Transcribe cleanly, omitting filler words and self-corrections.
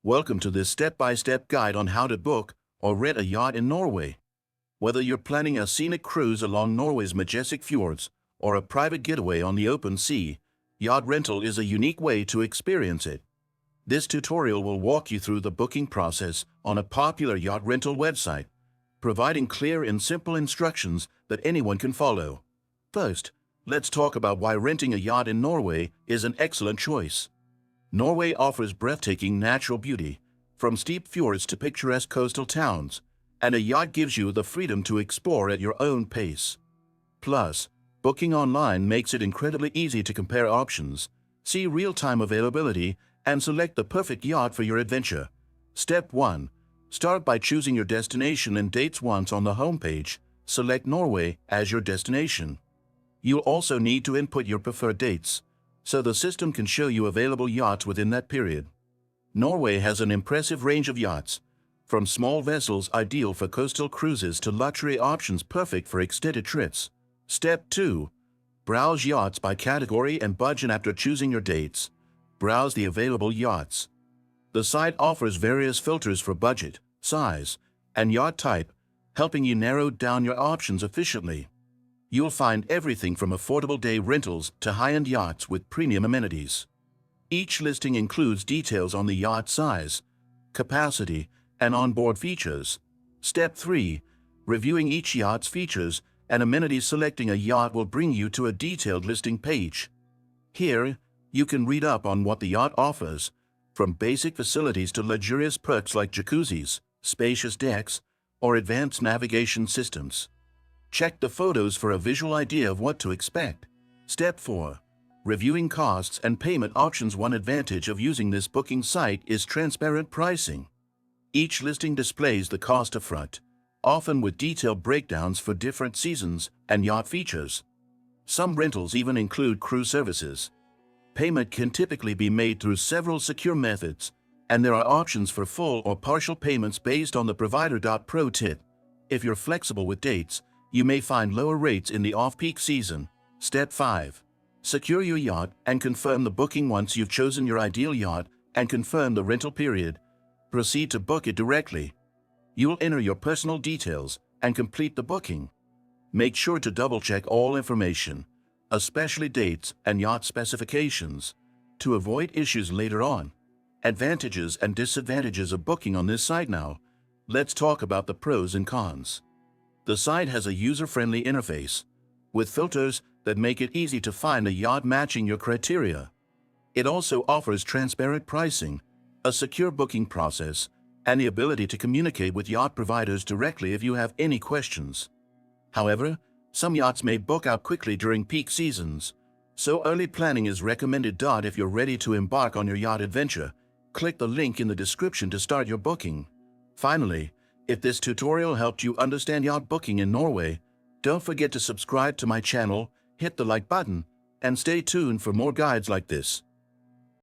Welcome to this step-by-step guide on how to book or rent a yacht in Norway. Whether you're planning a scenic cruise along Norway's majestic fjords or a private getaway on the open sea, yacht rental is a unique way to experience it. This tutorial will walk you through the booking process on a popular yacht rental website, providing clear and simple instructions that anyone can follow. First, let's talk about why renting a yacht in Norway is an excellent choice. Norway offers breathtaking natural beauty, from steep fjords to picturesque coastal towns, and a yacht gives you the freedom to explore at your own pace. Plus, booking online makes it incredibly easy to compare options, see real-time availability, and select the perfect yacht for your adventure. Step 1. Start by choosing your destination and dates. Once on the homepage, select Norway as your destination. You'll also need to input your preferred dates, so the system can show you available yachts within that period. Norway has an impressive range of yachts, from small vessels ideal for coastal cruises to luxury options perfect for extended trips. Step 2. Browse yachts by category and budget. After choosing your dates, browse the available yachts. The site offers various filters for budget, size, and yacht type, helping you narrow down your options efficiently. You'll find everything from affordable day rentals to high-end yachts with premium amenities. Each listing includes details on the yacht size, capacity, and onboard features. Step 3. Reviewing each yacht's features and amenities. Selecting a yacht will bring you to a detailed listing page. Here, you can read up on what the yacht offers, from basic facilities to luxurious perks like jacuzzis, spacious decks, or advanced navigation systems. Check the photos for a visual idea of what to expect. Step 4. Reviewing costs and payment options. One advantage of using this booking site is transparent pricing. Each listing displays the cost upfront, often with detailed breakdowns for different seasons and yacht features. Some rentals even include cruise services. Payment can typically be made through several secure methods, and there are options for full or partial payments based on the provider. Pro tip: if you're flexible with dates, you may find lower rates in the off-peak season. Step 5. Secure your yacht and confirm the booking. Once you've chosen your ideal yacht and confirm the rental period, proceed to book it directly. You'll enter your personal details and complete the booking. Make sure to double-check all information, especially dates and yacht specifications, to avoid issues later on. Advantages and disadvantages of booking on this site. Now, let's talk about the pros and cons. The site has a user-friendly interface, with filters that make it easy to find a yacht matching your criteria. It also offers transparent pricing, a secure booking process, and the ability to communicate with yacht providers directly if you have any questions. However, some yachts may book out quickly during peak seasons, so early planning is recommended. If you're ready to embark on your yacht adventure, click the link in the description to start your booking. Finally, if this tutorial helped you understand yacht booking in Norway, don't forget to subscribe to my channel, hit the like button, and stay tuned for more guides like this.